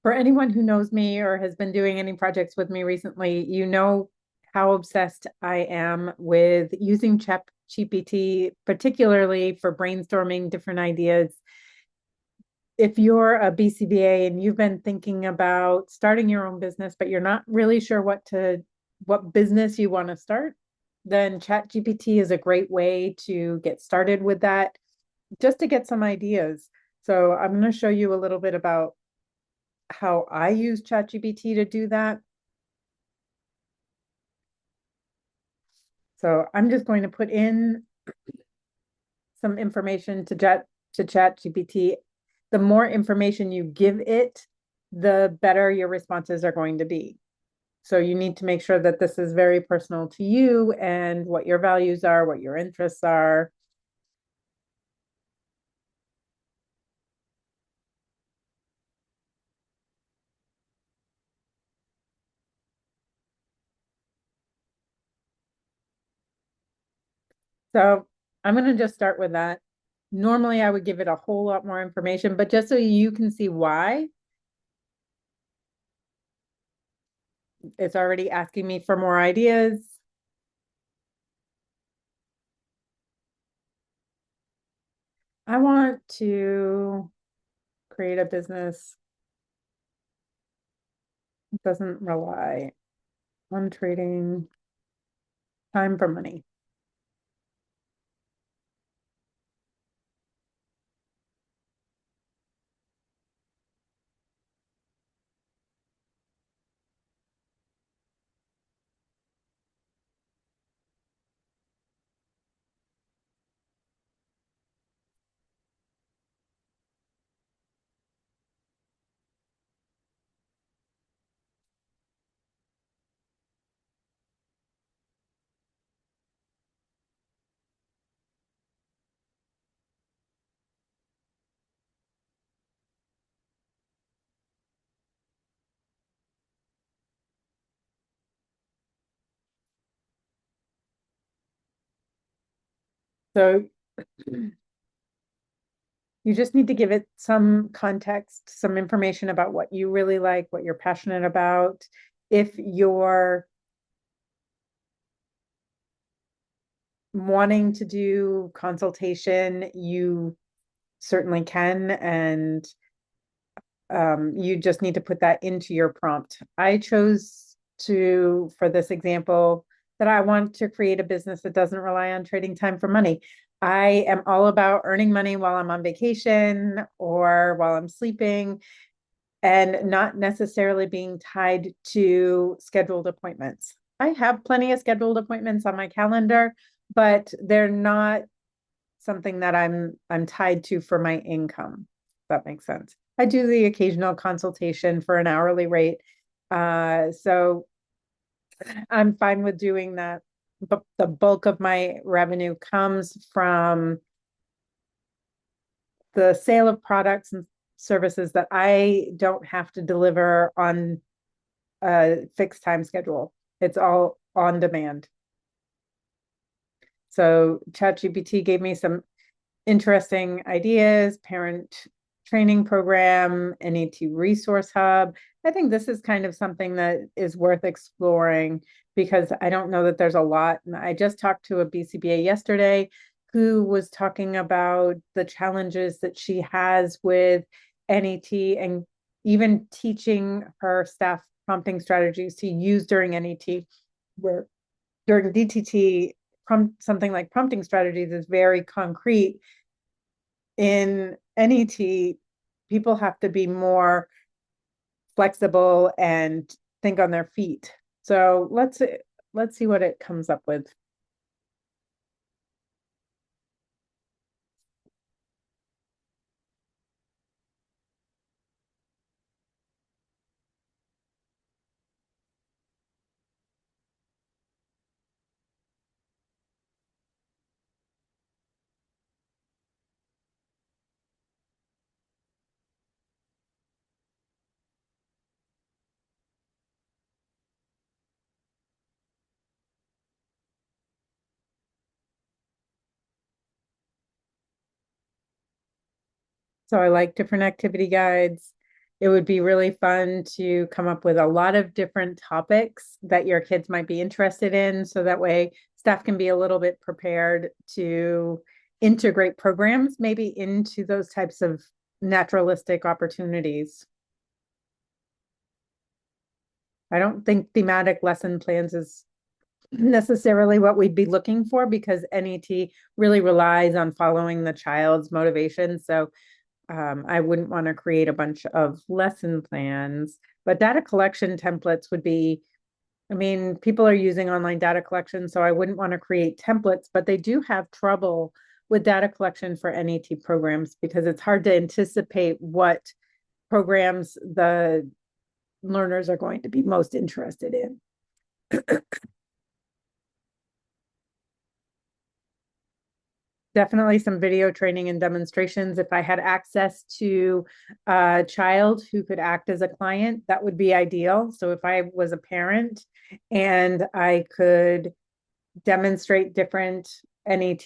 For anyone who knows me or has been doing any projects with me recently, you know how obsessed I am with using ChatGPT, particularly for brainstorming different ideas. If you're a BCBA and you've been thinking about starting your own business, but you're not really sure what business you want to start, then ChatGPT is a great way to get started with that, just to get some ideas. So I'm going to show you a little bit about how I use ChatGPT to do that. So I'm just going to put in some information to ChatGPT. The more information you give it, the better your responses are going to be. So you need to make sure that this is very personal to you and what your values are, what your interests are. So I'm going to just start with that. Normally, I would give it a whole lot more information, but just so you can see why, it's already asking me for more ideas. I want to create a business that doesn't rely on trading time for money. So you just need to give it some context, some information about what you really like, what you're passionate about. If you're wanting to do consultation, you certainly can, and you just need to put that into your prompt. I chose for this example, that I want to create a business that doesn't rely on trading time for money. I am all about earning money while I'm on vacation or while I'm sleeping, and not necessarily being tied to scheduled appointments. I have plenty of scheduled appointments on my calendar, but they're not something that I'm tied to for my income. If that makes sense. I do the occasional consultation for an hourly rate. So I'm fine with doing that. But the bulk of my revenue comes from the sale of products and services that I don't have to deliver on a fixed time schedule. It's all on demand. So ChatGPT gave me some interesting ideas, parent training program, NET resource hub. I think this is kind of something that is worth exploring because I don't know that there's a lot. And I just talked to a BCBA yesterday who was talking about the challenges that she has with NET and even teaching her staff prompting strategies to use during NET, where during DTT, something like prompting strategies is very concrete. In NET, people have to be more flexible and think on their feet. So let's see what it comes up with. So I like different activity guides. It would be really fun to come up with a lot of different topics that your kids might be interested in. So that way staff can be a little bit prepared to integrate programs maybe into those types of naturalistic opportunities. I don't think thematic lesson plans is necessarily what we'd be looking for because NET really relies on following the child's motivation. So I wouldn't want to create a bunch of lesson plans, but data collection templates would be, I mean, people are using online data collection, so I wouldn't want to create templates, but they do have trouble with data collection for NET programs because it's hard to anticipate what programs the learners are going to be most interested in. Definitely some video training and demonstrations. If I had access to a child who could act as a client, that would be ideal. So if I was a parent and I could demonstrate different NET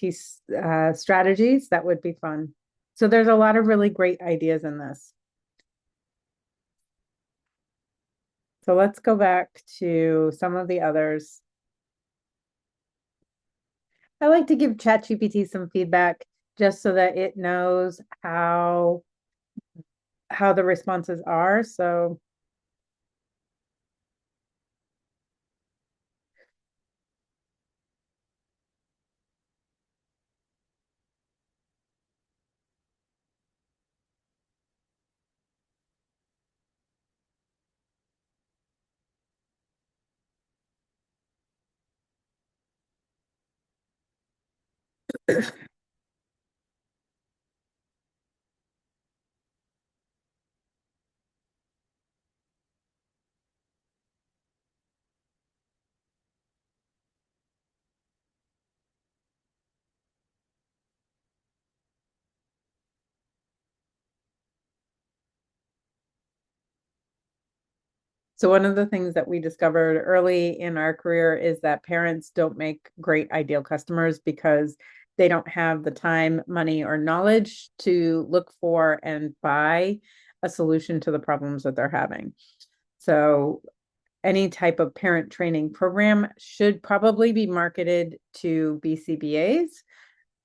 strategies, that would be fun. So there's a lot of really great ideas in this. So let's go back to some of the others. I like to give ChatGPT some feedback just so that it knows how the responses are. So So one of the things that we discovered early in our career is that parents don't make great ideal customers because they don't have the time, money, or knowledge to look for and buy a solution to the problems that they're having. So any type of parent training program should probably be marketed to BCBAs,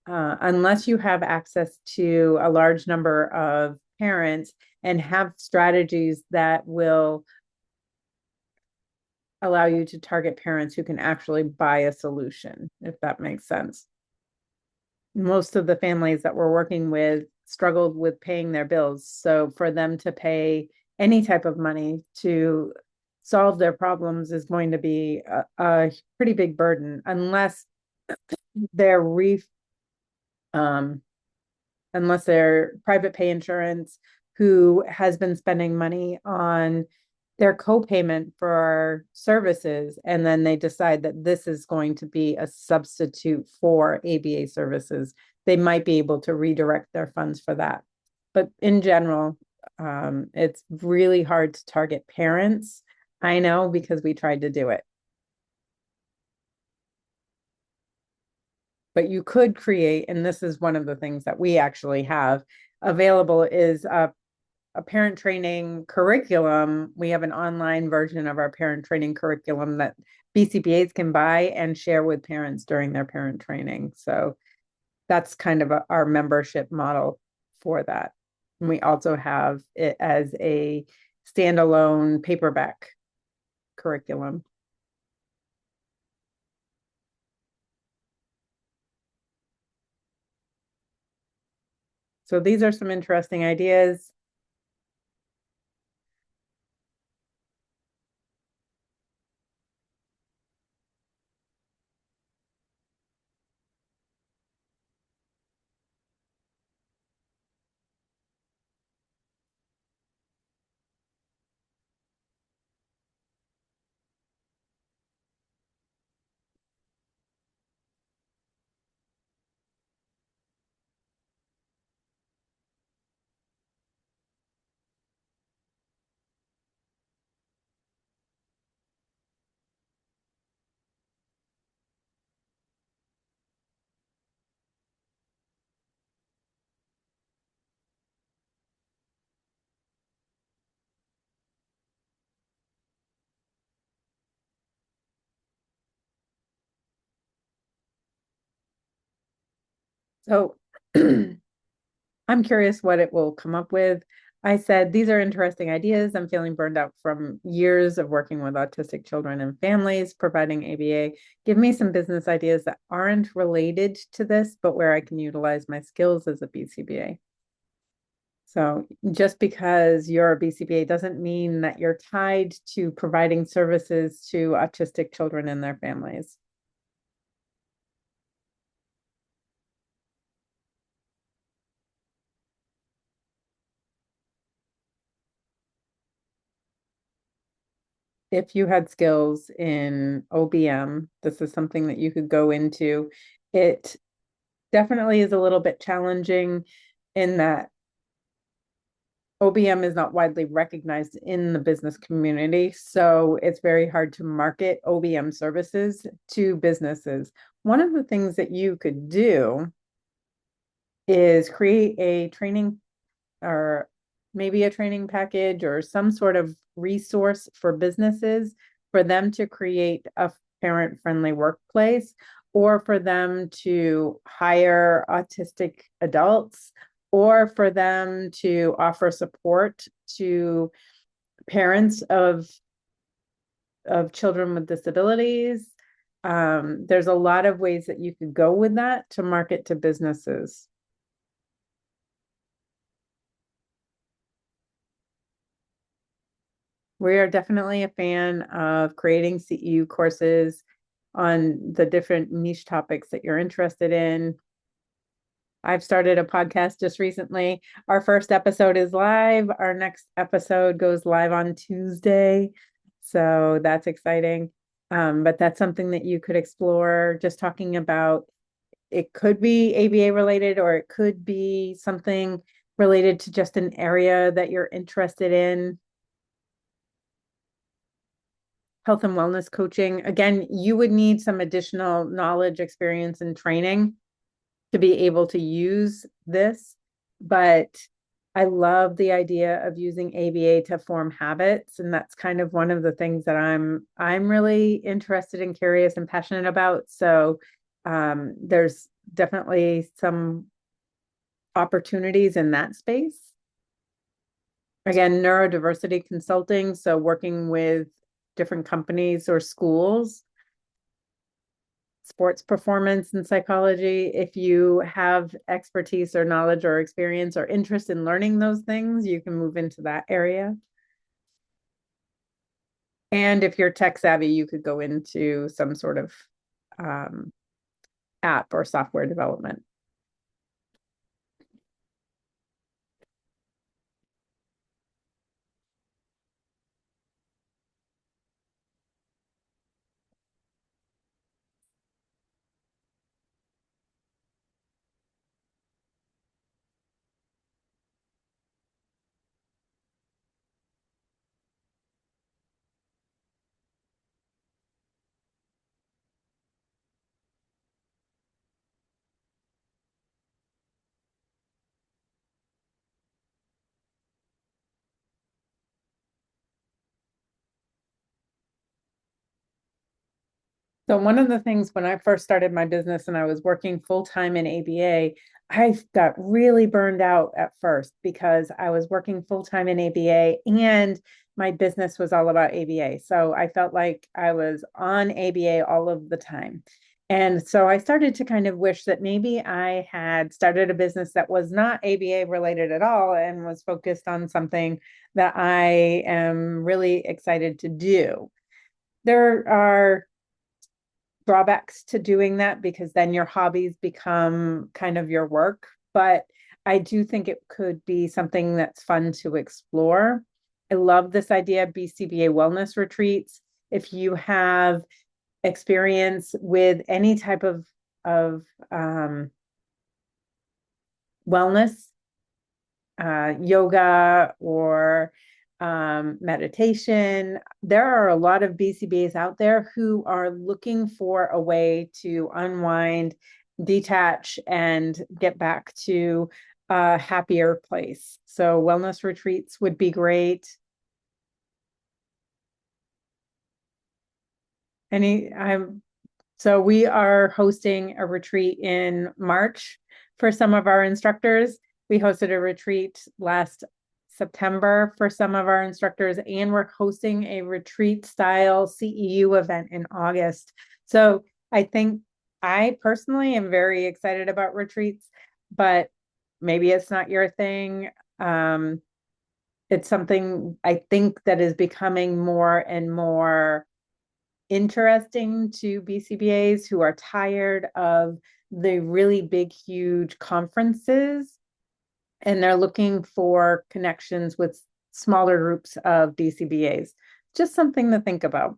unless you have access to a large number of parents and have strategies that will allow you to target parents who can actually buy a solution, if that makes sense. Most of the families that we're working with struggled with paying their bills. So for them to pay any type of money to solve their problems is going to be a pretty big burden unless they're um, unless they're private pay insurance who has been spending money on their co-payment for our services, and then they decide that this is going to be a substitute for ABA services, they might be able to redirect their funds for that. But in general, it's really hard to target parents. I know because we tried to do it. But you could create, and this is one of the things that we actually have available, is a parent training curriculum. We have an online version of our parent training curriculum that BCBAs can buy and share with parents during their parent training. So that's kind of our membership model for that. And we also have it as a standalone paperback curriculum. So these are some interesting ideas. So I'm curious what it will come up with. I said, these are interesting ideas. I'm feeling burned out from years of working with autistic children and families, providing ABA. Give me some business ideas that aren't related to this, but where I can utilize my skills as a BCBA. So just because you're a BCBA doesn't mean that you're tied to providing services to autistic children and their families. If you had skills in OBM, this is something that you could go into. It definitely is a little bit challenging in that OBM is not widely recognized in the business community. So it's very hard to market OBM services to businesses. One of the things that you could do is create a training or maybe a training package or some sort of resource for businesses for them to create a parent-friendly workplace or for them to hire autistic adults or for them to offer support to parents of children with disabilities. There's a lot of ways that you could go with that to market to businesses. We are definitely a fan of creating CEU courses on the different niche topics that you're interested in. I've started a podcast just recently. Our first episode is live. Our next episode goes live on Tuesday. So that's exciting. But that's something that you could explore, just talking about it could be ABA related, or it could be something related to just an area that you're interested in. Health and wellness coaching. Again, you would need some additional knowledge, experience, and training to be able to use this. But I love the idea of using ABA to form habits. And that's kind of one of the things that I'm really interested and curious and passionate about. So there's definitely some opportunities in that space. Again, neurodiversity consulting, so working with different companies or schools, sports performance and psychology. If you have expertise or knowledge or experience or interest in learning those things, you can move into that area. And if you're tech savvy, you could go into some sort of um, app or software development. So one of the things when I first started my business and I was working full-time in ABA, I got really burned out at first because I was working full-time in ABA and my business was all about ABA. So I felt like I was on ABA all of the time. And so I started to kind of wish that maybe I had started a business that was not ABA related at all and was focused on something that I am really excited to do. There are drawbacks to doing that because then your hobbies become kind of your work. But I do think it could be something that's fun to explore. I love this idea of BCBA wellness retreats. If you have experience with any type of wellness, yoga or meditation. There are a lot of BCBAs out there who are looking for a way to unwind, detach, and get back to a happier place. So wellness retreats would be great. I'm so we are hosting a retreat in March for some of our instructors. We hosted a retreat last September for some of our instructors, and we're hosting a retreat style CEU event in August. So I think I personally am very excited about retreats, but maybe it's not your thing. It's something I think that is becoming more and more interesting to BCBAs who are tired of the really big, huge conferences, and they're looking for connections with smaller groups of BCBAs. Just something to think about.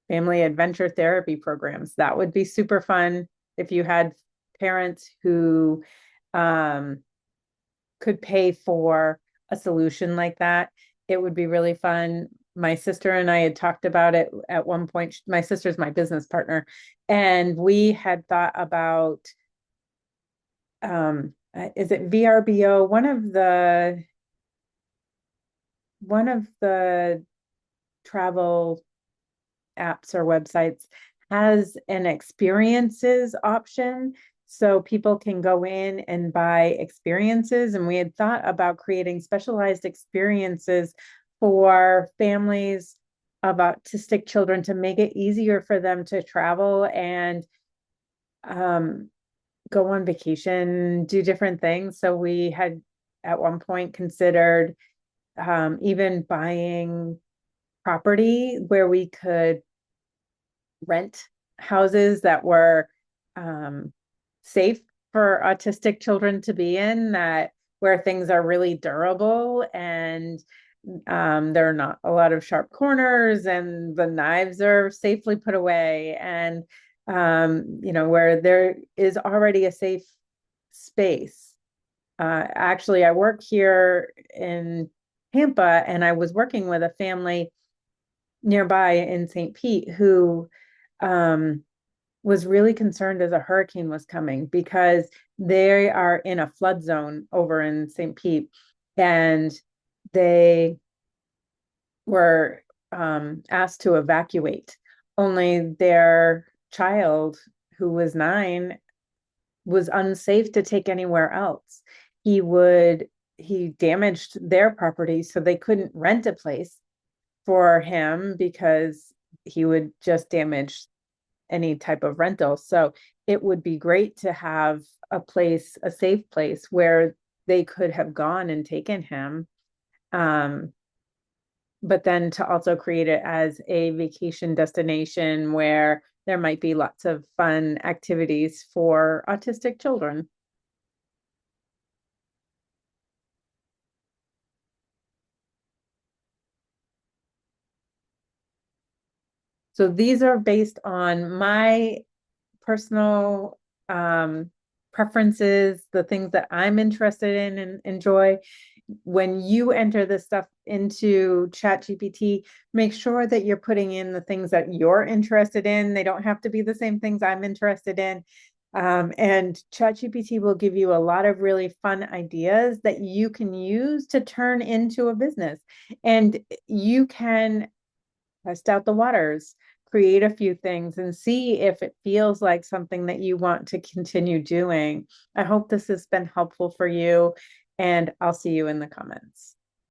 Family adventure therapy programs. That would be super fun if you had parents who could pay for a solution like that. It would be really fun. My sister and I had talked about it at one point. My sister's my business partner, and we had thought about is it VRBO? One of the travel apps or websites has an experiences option, so people can go in and buy experiences. And we had thought about creating specialized experiences for families of autistic children to make it easier for them to travel and go on vacation, do different things. So we had at one point considered even buying property where we could rent houses that were safe for autistic children to be in, that where things are really durable and there are not a lot of sharp corners and the knives are safely put away, and where there is already a safe space. Actually, I work here in Tampa, and I was working with a family nearby in St. Pete who was really concerned as a hurricane was coming, because they are in a flood zone over in St. Pete, and they were asked to evacuate. Only their child, who was 9, was unsafe to take anywhere else. He damaged their property, so they couldn't rent a place for him because he would just damage any type of rental. So it would be great to have a safe place where they could have gone and taken him. But then to also create it as a vacation destination where there might be lots of fun activities for autistic children. So these are based on my personal preferences, the things that I'm interested in and enjoy. When you enter this stuff into ChatGPT, make sure that you're putting in the things that you're interested in. They don't have to be the same things I'm interested in. And ChatGPT will give you a lot of really fun ideas that you can use to turn into a business. And you can test out the waters, create a few things, and see if it feels like something that you want to continue doing. I hope this has been helpful for you, and I'll see you in the comments.